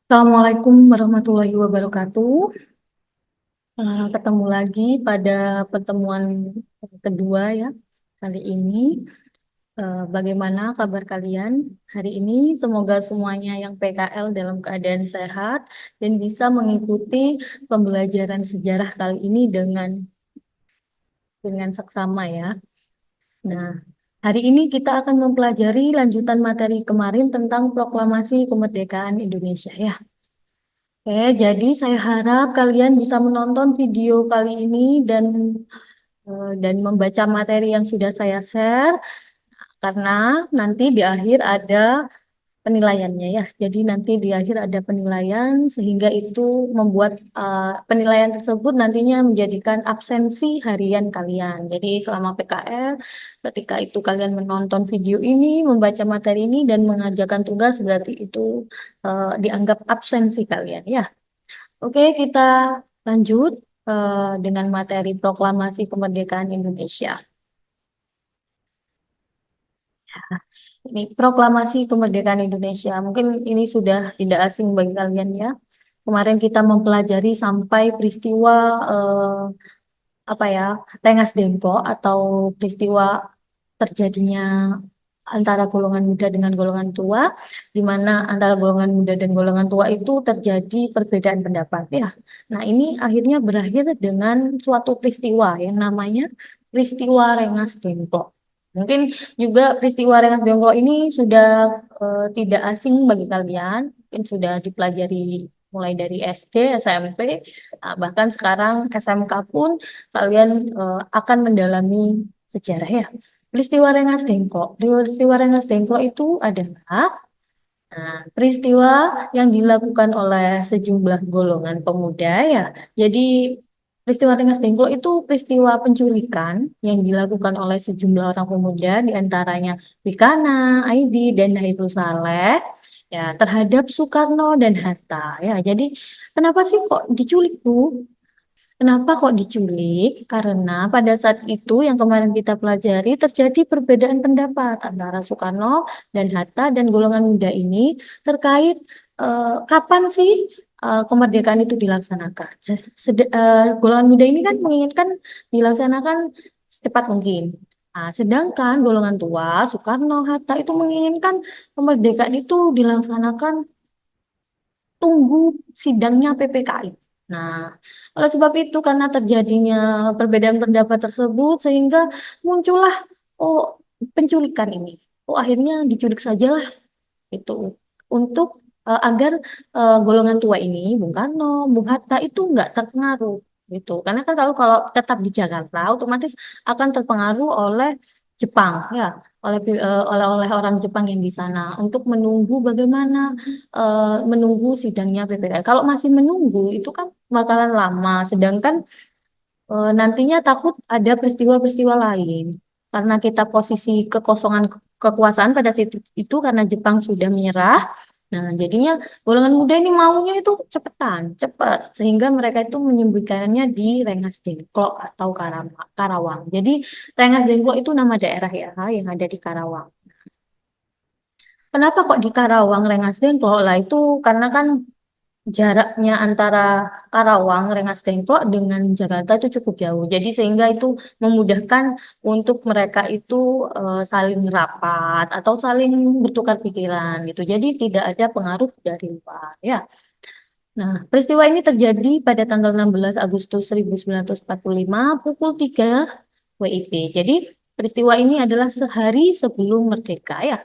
Assalamualaikum warahmatullahi wabarakatuh. Ketemu lagi pada pertemuan kedua ya. Kali ini, bagaimana kabar kalian hari ini? Semoga semuanya yang PKL dalam keadaan sehat dan bisa mengikuti pembelajaran sejarah kali ini dengan seksama ya. Nah, hari ini kita akan mempelajari lanjutan materi kemarin tentang Proklamasi Kemerdekaan Indonesia ya. Oke, jadi saya harap kalian bisa menonton video kali ini dan dan membaca materi yang sudah saya share karena nanti di akhir ada penilaiannya ya. Jadi nanti di akhir ada penilaian sehingga itu membuat penilaian tersebut nantinya menjadikan absensi harian kalian. Jadi selama PKL ketika itu kalian menonton video ini, membaca materi ini dan mengerjakan tugas berarti itu dianggap absensi kalian ya. Oke, kita lanjut dengan materi Proklamasi Kemerdekaan Indonesia. Ini Proklamasi Kemerdekaan Indonesia. Mungkin ini sudah tidak asing bagi kalian ya. Kemarin kita mempelajari sampai peristiwa apa ya, Rengas Dengklok atau peristiwa terjadinya antara golongan muda dengan golongan tua, di mana antara golongan muda dan golongan tua itu terjadi perbedaan pendapat ya. Nah, ini akhirnya berakhir dengan suatu peristiwa yang namanya peristiwa Rengas Dengklok. Mungkin juga peristiwa Rengas Dengklok ini sudah tidak asing bagi kalian, mungkin sudah dipelajari mulai dari SD, SMP, bahkan sekarang SMK pun kalian akan mendalami sejarah ya. Peristiwa Rengas Dengklok. Peristiwa Rengas Dengklok itu adalah peristiwa yang dilakukan oleh sejumlah golongan pemuda ya. Jadi peristiwa Rengas Dengklok itu peristiwa penculikan yang dilakukan oleh sejumlah orang pemuda di antaranya Wikana, Aidi, dan Hairul Saleh ya terhadap Soekarno dan Hatta ya. Jadi kenapa sih kok diculik tuh? Kenapa kok diculik? Karena pada saat itu yang kemarin kita pelajari terjadi perbedaan pendapat antara Soekarno dan Hatta dan golongan muda ini terkait kapan sih kemerdekaan itu dilaksanakan. Golongan muda ini kan menginginkan dilaksanakan secepat mungkin. Nah, sedangkan golongan tua, Soekarno, Hatta itu menginginkan kemerdekaan itu dilaksanakan tunggu sidangnya PPKI. Nah, oleh sebab itu karena terjadinya perbedaan pendapat tersebut sehingga muncullah oh penculikan ini. Oh akhirnya diculik sajalah itu untuk agar golongan tua ini Bung Karno, Bung Hatta itu nggak terpengaruh gitu. Karena kan kalau kalau tetap di Jakarta otomatis akan terpengaruh oleh Jepang ya, oleh orang Jepang yang di sana untuk menunggu bagaimana menunggu sidangnya PPK. Kalau masih menunggu itu kan bakalan lama, sedangkan nantinya takut ada peristiwa-peristiwa lain. Karena kita posisi kekosongan kekuasaan pada saat itu karena Jepang sudah menyerah. Nah, jadinya golongan muda ini maunya itu cepetan, cepat. Sehingga mereka itu menyembunyikannya di Rengas Dengklok atau Karawang. Jadi Rengas Dengklok itu nama daerah ya yang ada di Karawang. Kenapa kok di Karawang Rengas Dengklok? Lah itu karena kan jaraknya antara Karawang, Rengas Dengklok dengan Jakarta itu cukup jauh. Jadi sehingga itu memudahkan untuk mereka itu saling rapat atau saling bertukar pikiran gitu. Jadi tidak ada pengaruh dari luar ya. Nah, peristiwa ini terjadi pada tanggal 16 Agustus 1945 pukul 3 WIB. Jadi peristiwa ini adalah sehari sebelum merdeka ya.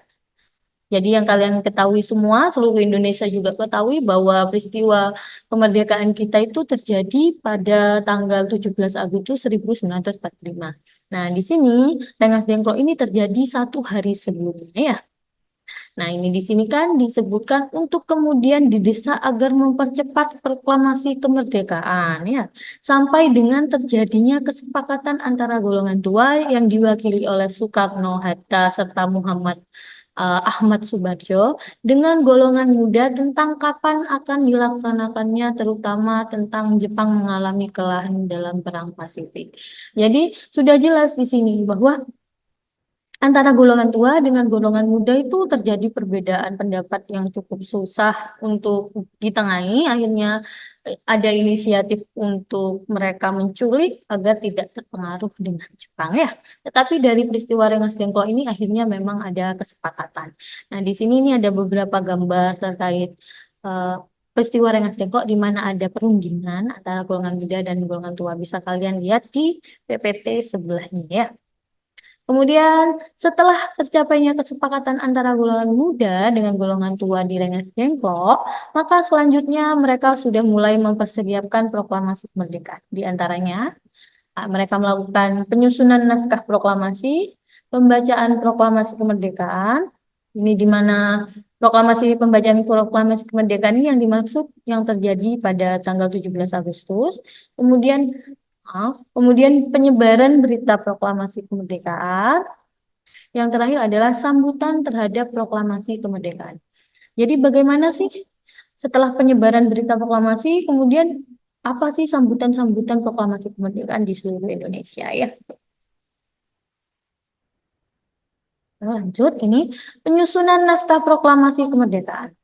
Jadi yang kalian ketahui semua, seluruh Indonesia juga ketahui bahwa peristiwa kemerdekaan kita itu terjadi pada tanggal 17 Agustus 1945. Nah, di sini Rengas Dengklok ini terjadi satu hari sebelumnya ya. Nah, ini di sini kan disebutkan untuk kemudian didesak agar mempercepat proklamasi kemerdekaan ya, sampai dengan terjadinya kesepakatan antara golongan tua yang diwakili oleh Soekarno, Hatta serta Muhammad Ahmad Subarjo dengan golongan muda tentang kapan akan dilaksanakannya, terutama tentang Jepang mengalami kekalahan dalam Perang Pasifik. Jadi sudah jelas di sini bahwa Antara golongan tua dengan golongan muda itu terjadi perbedaan pendapat yang cukup susah untuk ditengahi. Akhirnya ada inisiatif untuk mereka menculik agar tidak terpengaruh dengan Jepang ya. Tetapi dari peristiwa Rengas Dengklok ini akhirnya memang ada kesepakatan. Nah, di sini ini ada beberapa gambar terkait eh, peristiwa Rengas Dengklok di mana ada perundingan antara golongan muda dan golongan tua. Bisa kalian lihat di PPT sebelahnya ya. Kemudian setelah tercapainya kesepakatan antara golongan muda dengan golongan tua di Rengas Dengklok, maka selanjutnya mereka sudah mulai mempersiapkan proklamasi kemerdekaan. Di antaranya, mereka melakukan penyusunan naskah proklamasi, pembacaan proklamasi kemerdekaan. Ini di mana pembacaan proklamasi kemerdekaan ini yang dimaksud yang terjadi pada tanggal 17 Agustus. Kemudian kemudian penyebaran berita proklamasi kemerdekaan. Yang terakhir adalah sambutan terhadap proklamasi kemerdekaan. Jadi bagaimana sih setelah penyebaran berita proklamasi, kemudian apa sih sambutan-sambutan proklamasi kemerdekaan di seluruh Indonesia ya? Lanjut, ini penyusunan naskah proklamasi kemerdekaan.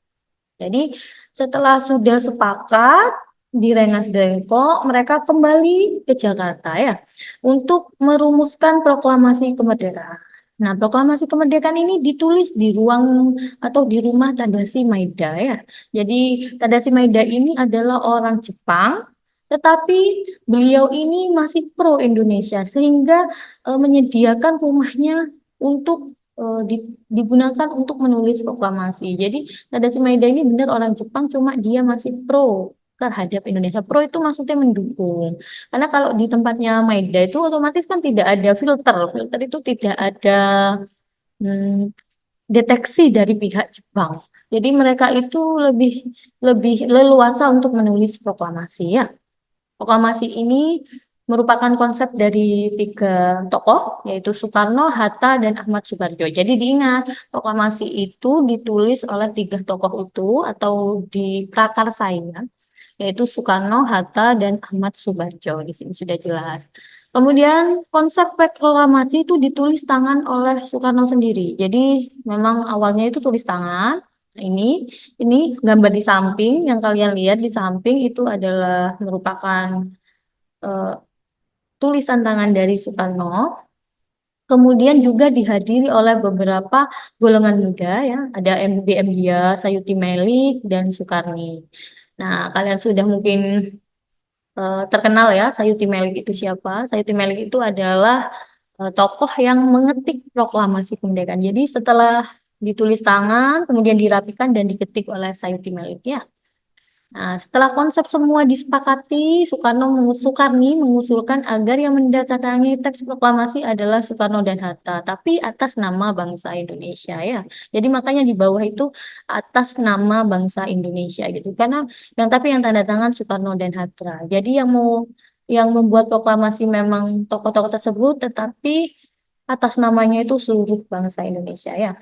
Jadi setelah sudah sepakat di Rengas Dengklok, mereka kembali ke Jakarta ya untuk merumuskan proklamasi kemerdekaan. Nah, proklamasi kemerdekaan ini ditulis di ruang atau di rumah Tadashi Maeda ya. Jadi Tadashi Maeda ini adalah orang Jepang, tetapi beliau ini masih pro Indonesia sehingga menyediakan rumahnya untuk digunakan untuk menulis proklamasi. Jadi Tadashi Maeda ini benar orang Jepang, cuma dia masih pro terhadap Indonesia. Pro itu maksudnya mendukung. Karena kalau di tempatnya Maeda itu otomatis kan tidak ada filter. Filter itu tidak ada hmm, deteksi dari pihak Jepang. Jadi mereka itu lebih lebih leluasa untuk menulis proklamasi ya. Proklamasi ini merupakan konsep dari tiga tokoh, yaitu Soekarno, Hatta, dan Ahmad Subarjo. Jadi diingat, proklamasi itu ditulis oleh tiga tokoh itu atau diprakarsai, yaitu Soekarno, Hatta, dan Ahmad Subarjo. Di sini sudah jelas. Kemudian konsep proklamasi itu ditulis tangan oleh Soekarno sendiri. Jadi memang awalnya itu tulis tangan. Nah, ini gambar di samping yang kalian lihat di samping itu adalah merupakan eh, tulisan tangan dari Soekarno. Kemudian juga dihadiri oleh beberapa golongan muda ya, ada MBM dia, Sayuti Melik dan Soekarni. Nah, kalian sudah mungkin terkenal ya, Sayuti Melik itu siapa? Sayuti Melik itu adalah tokoh yang mengetik proklamasi kemerdekaan. Jadi setelah ditulis tangan, kemudian dirapikan dan diketik oleh Sayuti Melik ya. Nah, setelah konsep semua disepakati, Soekarni mengusulkan agar yang mendatangani teks proklamasi adalah Soekarno dan Hatta, tapi atas nama bangsa Indonesia ya. Jadi makanya di bawah itu atas nama bangsa Indonesia gitu. Karena yang tanda tangan Soekarno dan Hatta. Jadi yang membuat proklamasi memang tokoh-tokoh tersebut, tetapi atas namanya itu seluruh bangsa Indonesia ya.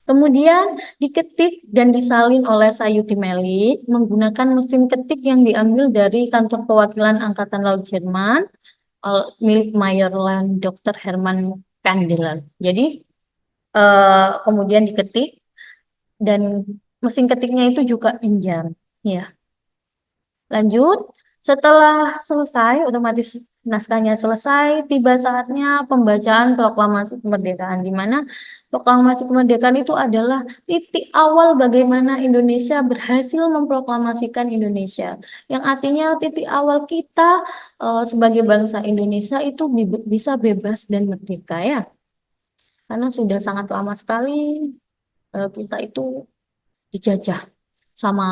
Kemudian diketik dan disalin oleh Sayuti Melik menggunakan mesin ketik yang diambil dari kantor perwakilan Angkatan Laut Jerman milik Mayorland Dr. Herman Kandeler. Jadi kemudian diketik dan mesin ketiknya itu juga pinjam. Ya, lanjut. Setelah selesai, otomatis naskahnya selesai, tiba saatnya pembacaan proklamasi kemerdekaan, di mana proklamasi kemerdekaan itu adalah titik awal bagaimana Indonesia berhasil memproklamasikan Indonesia. Yang artinya titik awal kita sebagai bangsa Indonesia itu bisa bebas dan merdeka ya. Karena sudah sangat lama sekali kita itu dijajah sama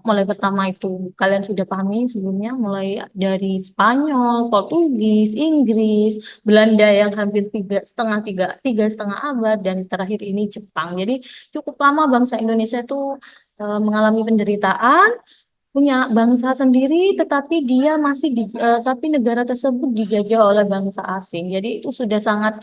mulai pertama itu kalian sudah pahami sebelumnya mulai dari Spanyol, Portugis, Inggris, Belanda yang hampir tiga setengah abad dan terakhir ini Jepang. Jadi cukup lama bangsa Indonesia itu mengalami penderitaan, punya bangsa sendiri, tetapi dia tapi negara tersebut dijajah oleh bangsa asing. Jadi itu sudah sangat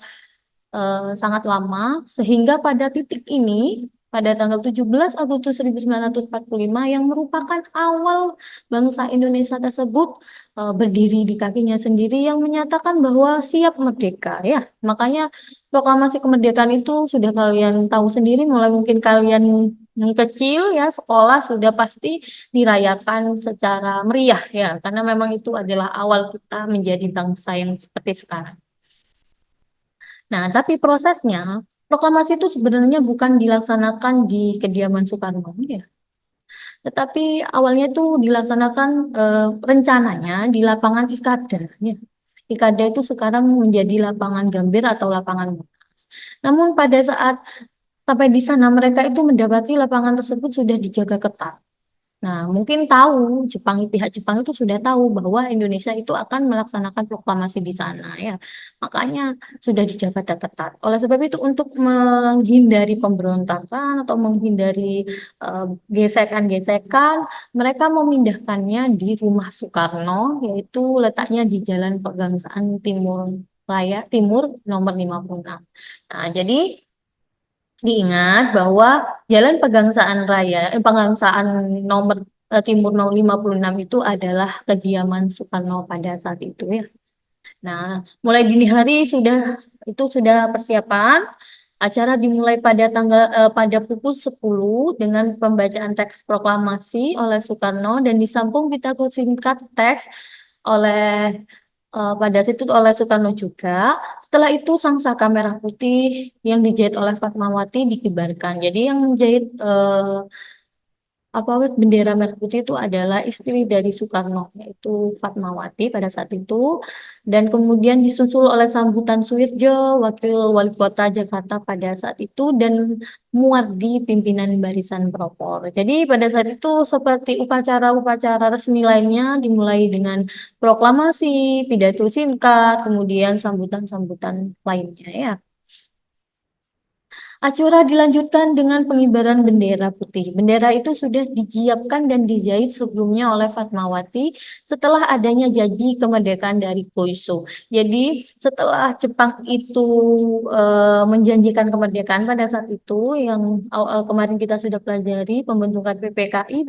sangat lama sehingga pada titik ini pada tanggal 17 Agustus 1945 yang merupakan awal bangsa Indonesia tersebut berdiri di kakinya sendiri yang menyatakan bahwa siap merdeka ya. Makanya proklamasi kemerdekaan itu sudah kalian tahu sendiri mulai mungkin kalian yang kecil ya sekolah sudah pasti dirayakan secara meriah ya karena memang itu adalah awal kita menjadi bangsa yang seperti sekarang. Nah, tapi prosesnya, proklamasi itu sebenarnya bukan dilaksanakan di kediaman Soekarno, ya. Tetapi awalnya itu dilaksanakan rencananya di lapangan Ikada. Ya. Ikada itu sekarang menjadi lapangan Gambir atau lapangan Monas. Namun pada saat sampai di sana mereka itu mendapati lapangan tersebut sudah dijaga ketat. Nah, mungkin tahu pihak Jepang itu sudah tahu bahwa Indonesia itu akan melaksanakan proklamasi di sana ya. Makanya sudah dijaga ketat. Oleh sebab itu untuk menghindari pemberontakan atau menghindari gesekan-gesekan, mereka memindahkannya di rumah Soekarno yaitu letaknya di Jalan Pegangsaan Timur Raya Timur nomor 56. Nah, jadi diingat bahwa Jalan Pegangsaan nomor Timur 56 itu adalah kediaman Soekarno pada saat itu ya. Nah, mulai dini hari sudah persiapan. Acara dimulai pada pukul 10 dengan pembacaan teks proklamasi oleh Soekarno dan disambung kita singkat teks oleh pada situ oleh Soekarno juga. Setelah itu sang saka merah putih yang dijahit oleh Fatmawati dikibarkan. Jadi yang menjahit bendera merah putih itu adalah istri dari Soekarno, yaitu Fatmawati pada saat itu. Dan kemudian disusul oleh sambutan Suirjo, wakil wali kota Jakarta pada saat itu, dan Muardi, pimpinan barisan pelopor. Jadi pada saat itu seperti upacara-upacara resmi lainnya dimulai dengan proklamasi, pidato singkat, kemudian sambutan-sambutan lainnya ya. Acara dilanjutkan dengan pengibaran bendera putih. Bendera itu sudah dijiapkan dan dijahit sebelumnya oleh Fatmawati setelah adanya janji kemerdekaan dari Koiso. Jadi setelah Jepang itu menjanjikan kemerdekaan pada saat itu yang kemarin kita sudah pelajari pembentukan PPKI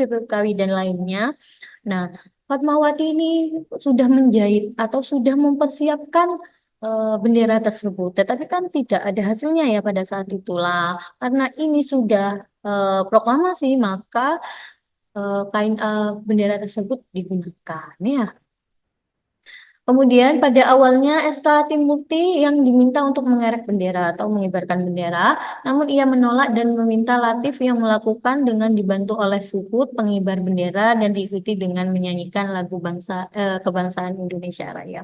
dan lainnya. Nah, Fatmawati ini sudah menjahit atau sudah mempersiapkan bendera tersebut. Tetapi kan tidak ada hasilnya ya pada saat itulah. Karena ini sudah proklamasi, maka bendera tersebut digunakan ya. Kemudian pada awalnya SK Timurti yang diminta untuk mengerek bendera atau mengibarkan bendera, namun ia menolak dan meminta Latif yang melakukan dengan dibantu oleh Suhut pengibar bendera dan diikuti dengan menyanyikan lagu kebangsaan Indonesia Raya.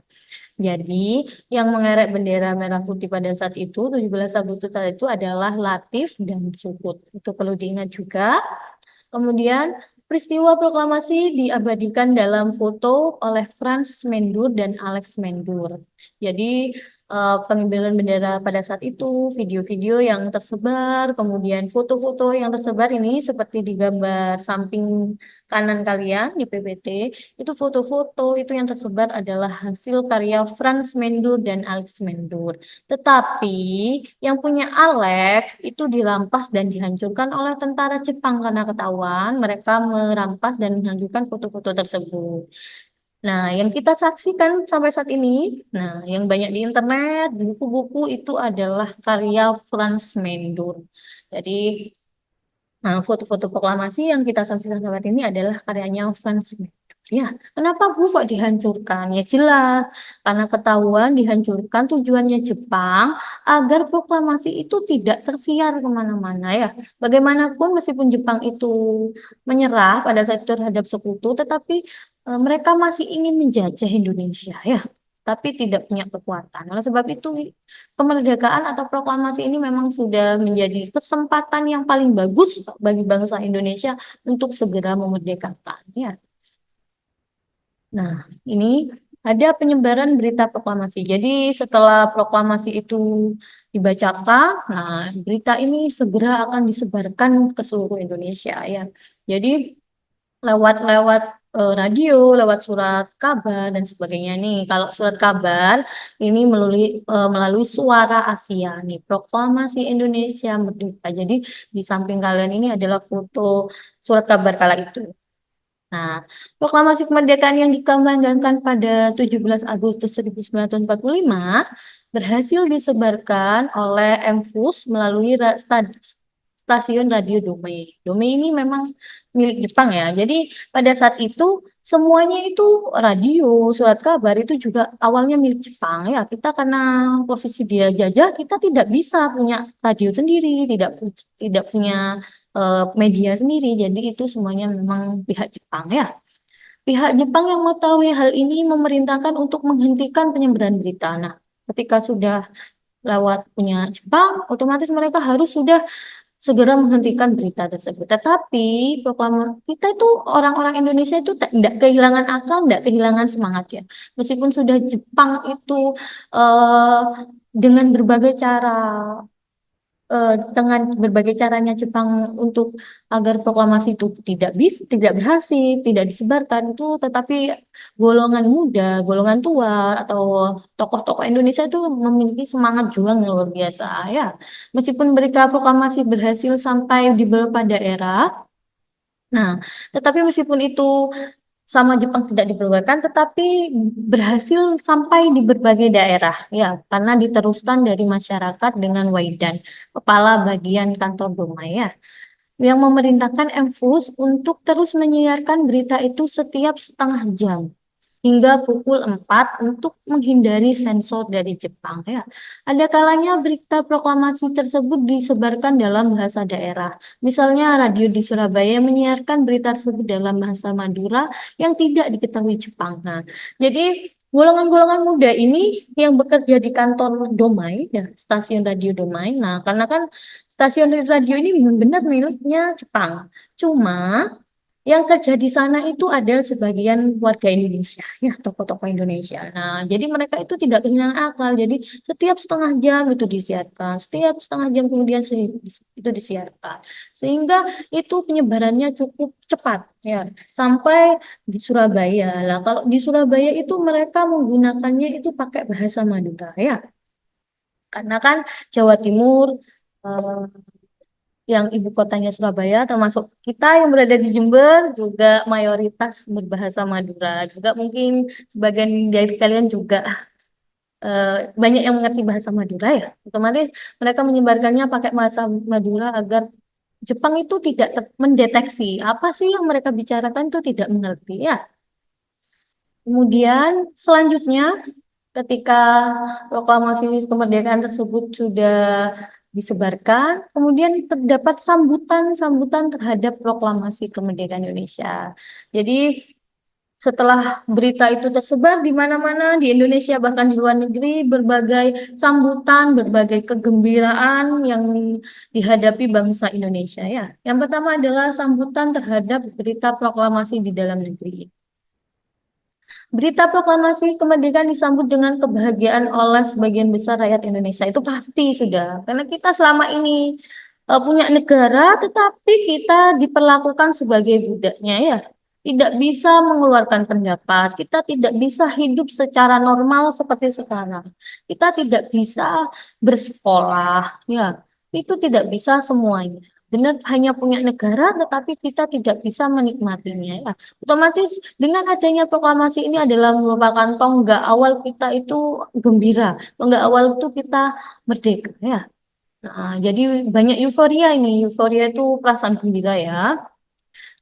Jadi yang mengerek bendera merah putih pada saat itu 17 Agustus saat itu adalah Latif dan Suhut. Itu perlu diingat juga. Kemudian peristiwa proklamasi diabadikan dalam foto oleh Franz Mendur dan Alex Mendur. Jadi pengibaran bendera pada saat itu, video-video yang tersebar, kemudian foto-foto yang tersebar ini seperti di gambar samping kanan kalian di PPT, itu foto-foto itu yang tersebar adalah hasil karya Franz Mendur dan Alex Mendur. Tetapi yang punya Alex itu dirampas dan dihancurkan oleh tentara Jepang karena ketahuan mereka merampas dan menghancurkan foto-foto tersebut. Nah, yang kita saksikan sampai saat ini, nah, yang banyak di internet, di buku-buku itu adalah karya Franz Mendur. Jadi, nah, foto-foto proklamasi yang kita saksikan saat ini adalah karyanya Franz Mendur. Ya, kenapa Bu kok dihancurkan? Ya jelas, karena ketahuan dihancurkan tujuannya Jepang agar proklamasi itu tidak tersiar kemana-mana ya. Bagaimanapun meskipun Jepang itu menyerah pada saat itu terhadap sekutu, tetapi mereka masih ingin menjajah Indonesia ya, tapi tidak punya kekuatan. Oleh sebab itu kemerdekaan atau proklamasi ini memang sudah menjadi kesempatan yang paling bagus bagi bangsa Indonesia untuk segera memerdekakan ya. Nah, ini ada penyebaran berita proklamasi. Jadi setelah proklamasi itu dibacakan, nah berita ini segera akan disebarkan ke seluruh Indonesia ya. Jadi lewat-lewat radio, lewat surat kabar dan sebagainya nih. Kalau surat kabar ini melalui Suara Asia nih, Proklamasi Indonesia Merdeka. Jadi di samping kalian ini adalah foto surat kabar kala itu. Nah, proklamasi kemerdekaan yang dikambangan pada 17 Agustus 1945 berhasil disebarkan oleh Emfus melalui stasiun radio Domei. Domei ini memang milik Jepang ya. Jadi pada saat itu semuanya itu radio, surat kabar itu juga awalnya milik Jepang ya. Kita karena posisi dia jajah, kita tidak bisa punya radio sendiri, tidak punya media sendiri. Jadi itu semuanya memang pihak Jepang ya. Pihak Jepang yang mengetahui hal ini memerintahkan untuk menghentikan penyebaran berita. Nah, ketika sudah lewat punya Jepang, otomatis mereka harus sudah segera menghentikan berita tersebut. Tetapi kita itu orang-orang Indonesia itu tidak kehilangan akal, tidak kehilangan semangat ya. Meskipun sudah Jepang itu eh, dengan berbagai cara dengan berbagai caranya Jepang untuk agar proklamasi itu tidak berhasil, tidak disebarkan itu, tetapi golongan muda, golongan tua atau tokoh-tokoh Indonesia itu memiliki semangat juang yang luar biasa ya. Meskipun mereka proklamasi berhasil sampai di beberapa daerah, nah, tetapi meskipun itu sama Jepang tidak diperbolehkan, tetapi berhasil sampai di berbagai daerah, ya, karena diteruskan dari masyarakat dengan Waidan, kepala bagian kantor Dumai, ya, yang memerintahkan Enfus untuk terus menyiarkan berita itu setiap setengah jam hingga pukul 4 untuk menghindari sensor dari Jepang ya. Ada kalanya berita proklamasi tersebut disebarkan dalam bahasa daerah. Misalnya radio di Surabaya menyiarkan berita tersebut dalam bahasa Madura yang tidak diketahui Jepang. Nah, jadi golongan-golongan muda ini yang bekerja di kantor Domai, ya, stasiun radio Domai. Nah, karena kan stasiun radio ini benar-benar miliknya Jepang. Cuma yang kerja di sana itu ada sebagian warga Indonesia, ya tokoh-tokoh Indonesia. Nah, jadi mereka itu tidak kehilangan akal. Jadi setiap setengah jam itu disiarkan, setiap setengah jam kemudian itu disiarkan, sehingga itu penyebarannya cukup cepat, ya, sampai di Surabaya. Lah, kalau di Surabaya itu mereka menggunakannya itu pakai bahasa Madura, ya, karena kan Jawa Timur. eh, yang ibu kotanya Surabaya, termasuk kita yang berada di Jember juga mayoritas berbahasa Madura. Juga mungkin sebagian dari kalian juga eh, banyak yang mengerti bahasa Madura ya. Otomatis mereka menyebarkannya pakai bahasa Madura agar Jepang itu tidak mendeteksi apa sih yang mereka bicarakan itu tidak mengerti ya. Kemudian selanjutnya ketika proklamasi kemerdekaan tersebut sudah disebarkan, kemudian terdapat sambutan-sambutan terhadap proklamasi kemerdekaan Indonesia. Jadi setelah berita itu tersebar di mana-mana di Indonesia bahkan di luar negeri, berbagai sambutan, berbagai kegembiraan yang dihadapi bangsa Indonesia ya. Yang pertama adalah sambutan terhadap berita proklamasi di dalam negeri. Berita proklamasi kemerdekaan disambut dengan kebahagiaan oleh sebagian besar rakyat Indonesia. Itu pasti sudah. Karena kita selama ini punya negara, tetapi kita diperlakukan sebagai budaknya ya. Tidak bisa mengeluarkan pendapat. Kita tidak bisa hidup secara normal seperti sekarang. Kita tidak bisa bersekolah. Ya, itu tidak bisa semuanya. Benar hanya punya negara, tetapi kita tidak bisa menikmatinya. Ya. Otomatis dengan adanya proklamasi ini adalah merupakan tonggak awal kita itu gembira, tonggak awal itu kita merdeka ya. Nah, jadi banyak euforia ini, euforia itu perasaan gembira ya.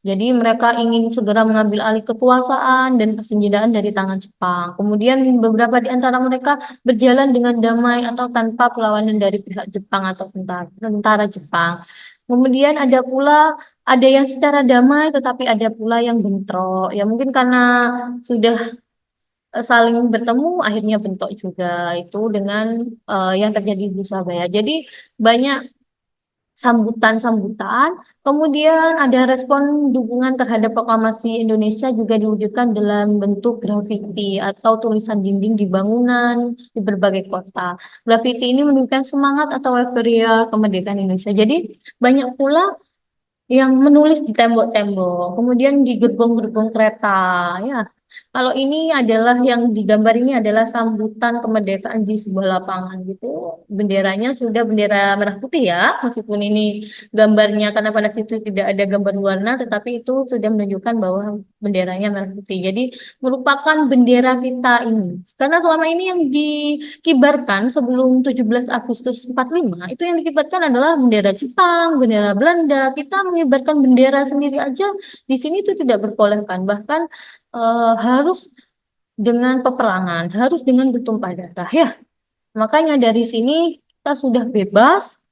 Jadi mereka ingin segera mengambil alih kekuasaan dan persenjataan dari tangan Jepang. Kemudian beberapa di antara mereka berjalan dengan damai atau tanpa perlawanan dari pihak Jepang atau tentara Jepang. Kemudian ada yang secara damai tetapi ada pula yang bentrok. Ya mungkin karena sudah saling bertemu akhirnya bentrok juga itu dengan yang terjadi di Surabaya. Jadi banyak sambutan-sambutan. Kemudian ada respon dukungan terhadap proklamasi Indonesia juga diwujudkan dalam bentuk grafiti atau tulisan dinding di bangunan di berbagai kota. Grafiti ini menunjukkan semangat atau euforia kemerdekaan Indonesia. Jadi banyak pula yang menulis di tembok-tembok, kemudian di gerbong-gerbong kereta, ya. Kalau ini adalah yang digambar ini adalah sambutan kemerdekaan di sebuah lapangan gitu. Benderanya sudah bendera merah putih ya, meskipun ini gambarnya karena pada situ tidak ada gambar warna, tetapi itu sudah menunjukkan bahwa benderanya merah putih. Jadi merupakan bendera kita ini. Karena selama ini yang dikibarkan sebelum 17 Agustus 45, itu yang dikibarkan adalah bendera Jepang, bendera Belanda. Kita mengibarkan bendera sendiri aja di sini itu tidak diperbolehkan. Bahkan harus dengan peperangan, harus dengan bertumpah darah ya. Makanya dari sini kita sudah bebas,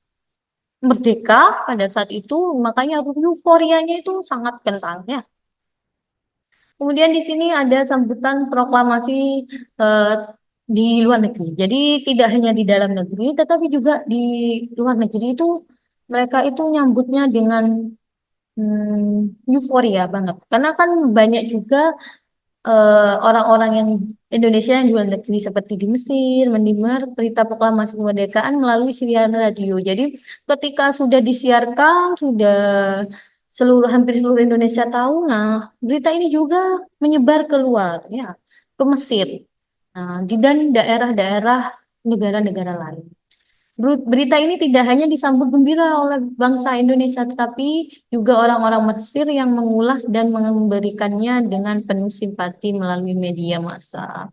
merdeka pada saat itu, makanya euforianya itu sangat kental ya. Kemudian di sini ada sambutan proklamasi eh, di luar negeri. Jadi tidak hanya di dalam negeri, tetapi juga di luar negeri itu mereka itu nyambutnya dengan euforia banget. Karena kan banyak juga orang-orang yang Indonesia yang di luar negeri seperti di Mesir mendengar berita proklamasi kemerdekaan melalui siaran radio. Jadi ketika sudah disiarkan, sudah hampir seluruh Indonesia tahu. Nah, berita ini juga menyebar keluar ya ke Mesir. Nah, dan daerah-daerah negara-negara lain. Berita ini tidak hanya disambut gembira oleh bangsa Indonesia, tetapi juga orang-orang Mesir yang mengulas dan memberikannya dengan penuh simpati melalui media massa.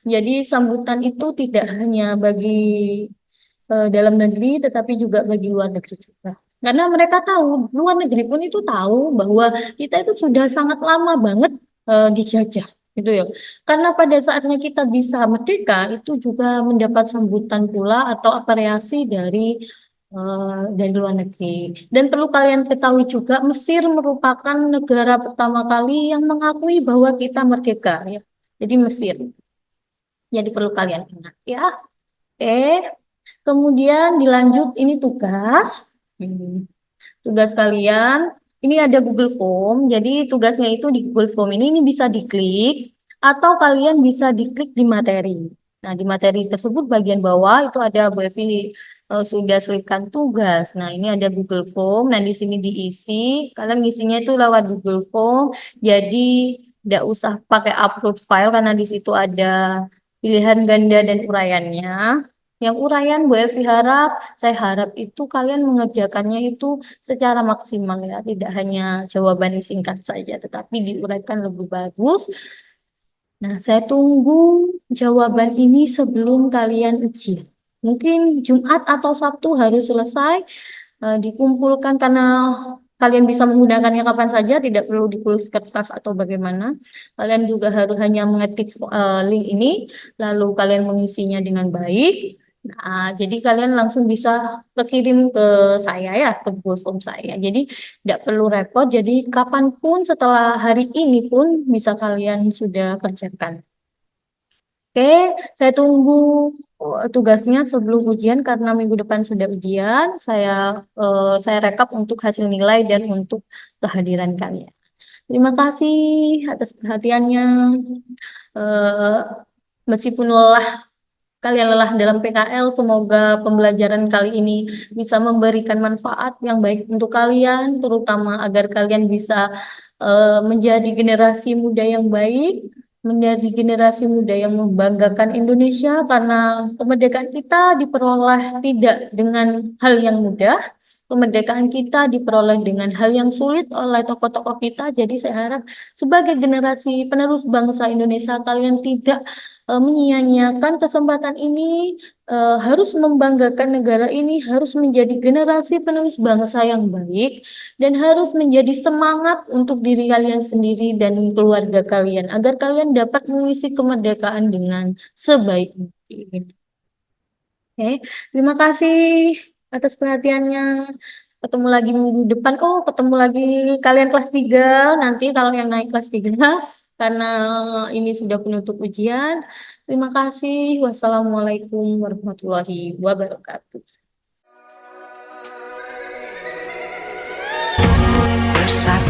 Jadi sambutan itu tidak hanya bagi dalam negeri, tetapi juga bagi luar negeri juga. Karena mereka tahu, luar negeri pun itu tahu bahwa kita itu sudah sangat lama banget dijajah, gitu ya. Karena pada saatnya kita bisa merdeka, itu juga mendapat sambutan pula atau apresiasi dari luar negeri. Dan perlu kalian ketahui juga, Mesir merupakan negara pertama kali yang mengakui bahwa kita merdeka, ya. Jadi Mesir. Jadi perlu kalian ingat, ya. Oke. Kemudian dilanjut ini tugas. Tugas kalian ini ada Google Form. Jadi tugasnya itu di Google Form ini bisa diklik atau kalian bisa diklik di materi. Nah, di materi tersebut bagian bawah itu ada Bu Evi sudah selipkan tugas. Nah, ini ada Google Form. Nah, di sini diisi. Kalian ngisinya itu lewat Google Form. Jadi tidak usah pakai upload file karena di situ ada pilihan ganda dan uraiannya. Yang uraian Bu Evi saya harap itu kalian mengerjakannya itu secara maksimal ya, tidak hanya jawaban singkat saja, tetapi diuraikan lebih bagus. Nah, saya tunggu jawaban ini sebelum kalian ujian. Mungkin Jumat atau Sabtu harus selesai dikumpulkan karena kalian bisa menggunakannya kapan saja, tidak perlu ditulis kertas atau bagaimana. Kalian juga harus hanya mengetik link ini, lalu kalian mengisinya dengan baik. Nah, jadi kalian langsung bisa kirim ke saya ya, ke Google Form saya. Jadi tidak perlu repot. Jadi kapanpun setelah hari ini pun bisa kalian sudah kerjakan. Oke, saya tunggu tugasnya sebelum ujian karena minggu depan sudah ujian. Saya rekap untuk hasil nilai dan untuk kehadiran kalian. Terima kasih atas perhatiannya. Eh, Meskipun kalian lelah dalam PKL, semoga pembelajaran kali ini bisa memberikan manfaat yang baik untuk kalian, terutama agar kalian bisa menjadi generasi muda yang baik, menjadi generasi muda yang membanggakan Indonesia, karena kemerdekaan kita diperoleh tidak dengan hal yang mudah, kemerdekaan kita diperoleh dengan hal yang sulit oleh tokoh-tokoh kita. Jadi saya harap sebagai generasi penerus bangsa Indonesia, kalian tidak menyia-nyiakan kesempatan ini, harus membanggakan negara ini, harus menjadi generasi penerus bangsa yang baik, dan harus menjadi semangat untuk diri kalian sendiri dan keluarga kalian, agar kalian dapat mengisi kemerdekaan dengan sebaik mungkin. Oke, terima kasih atas perhatiannya. Ketemu lagi minggu depan. Oh, ketemu lagi kalian kelas 3 nanti kalau yang naik kelas 3 karena ini sudah penutup ujian. Terima kasih. Wassalamualaikum warahmatullahi wabarakatuh. Bersatu